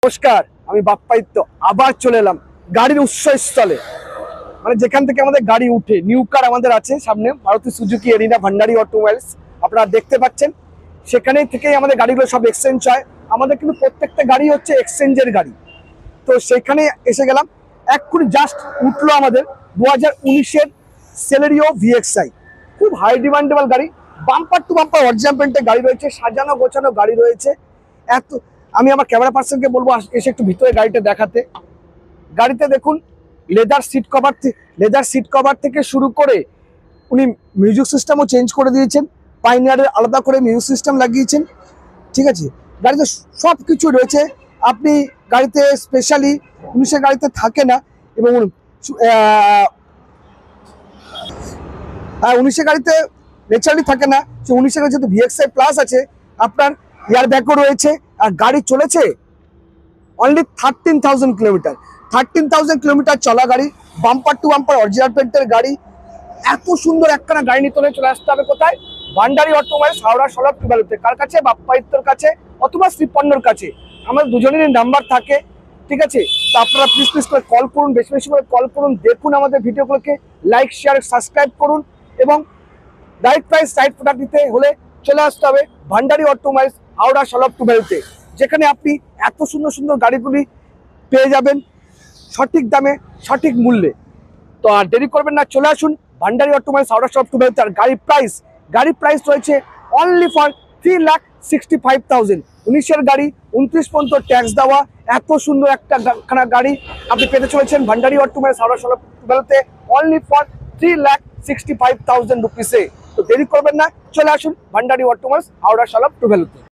নমস্কার, আমি বাপ্পাইত্য আবার চলে এলাম গাড়ির উৎসস্থলে। মানে যেখান থেকে আমাদের গাড়ি উঠে নিউ কার আমাদের আছে সামনে মারুতি সুজুকি এরিনা ভান্ডারি অটোমোবাইলস, আপনারা দেখতে পাচ্ছেন। সেখানেই থেকেই আমাদের গাড়িগুলো সব এক্সচেঞ্জ হয়। আমাদের কিন্তু প্রত্যেকটা গাড়ি হচ্ছে এক্সচেঞ্জের গাড়ি। তো সেখানে এসে গেলাম, এক্ষুনি জাস্ট উঠলো আমাদের 2019-এর সেলেরিও ভিএক্সআই। খুব হাই ডিমান্ডেবল গাড়ি, বাম্পার টু বাম্পার অরিজিনাল পেন্টের গাড়ি রয়েছে, সাজানো গোছানো গাড়ি রয়েছে। এত আমি আমার ক্যামেরা পার্সনকে বলবো এসে একটু ভিতরে গাড়িটা দেখাতে। গাড়িতে দেখুন লেদার সিট কভার থেকে শুরু করে উনি মিউজিক সিস্টেমও চেঞ্জ করে দিয়েছেন, পাইনিয়ারের আলাদা করে মিউজিক সিস্টেম লাগিয়েছেন। ঠিক আছে, গাড়িতে সব কিছু রয়েছে। আপনি গাড়িতে স্পেশালি 19-এর গাড়িতে থাকে না, এবং 19-এর গাড়িতে ন্যাচারালি থাকে না। সে 19-এর গাড়ি যেহেতু ভিএক্সআই প্লাস আছে, আপনার এয়ার ব্যাগও রয়েছে। আর গাড়ি চলেছে অনলি 13,000 কিলোমিটার। 13,000 কিলোমিটার চলা গাড়ি, বাম্পার টু বাম্পার অরিজিনাল পেন্টের গাড়ি। এত সুন্দর একখানা গাড়ি নিতে হলে চলে আসতে হবে কোথায়? ভান্ডারি অটোমোবাইলস, হাওড়া সলভ টুবালুতে। কার কাছে? বাপ্পাইত্যর কাছে অথবা শ্রীপন্নর কাছে। আমাদের দুজনেরই নাম্বার থাকে, ঠিক আছে? তো আপনারা প্লিজ করে কল করুন, বেশি বেশি করে কল করুন, দেখুন আমাদের ভিডিওগুলোকে, লাইক শেয়ার সাবস্ক্রাইব করুন। এবং রাইট প্রাইস রাইট প্রোডাক্ট দিতে হলে চলে আসতে হবে ভান্ডারি অটোমোবাইলস, হাওড়া সলভ টুবালুতে, যেখানে আপনি এত সুন্দর সুন্দর গাড়িগুলি পেয়ে যাবেন সঠিক দামে সঠিক মূল্যে। তো আর দেরি করবেন না, চলে আসুন ভান্ডারি অটোমোবাইলস, হাওড়া সলভ টুবালুতে। আর গাড়ির প্রাইস রয়েছে অনলি ফর 3,65,000। 19-এর গাড়ি, 29 পর্যন্ত ট্যাক্স দেওয়া। এত সুন্দর একটা গাড়ি আপনি পেতে চলেছেন ভান্ডারি অটোমোবাইলস, হাওড়া সলভ টুবালুতে অনলি ফর 3,65,000 রুপিসে। তো দেরি করবেন না, চলে আসুন ভান্ডারি অটোমোবাইলস, হাওড়া সলভ টুবালুতে।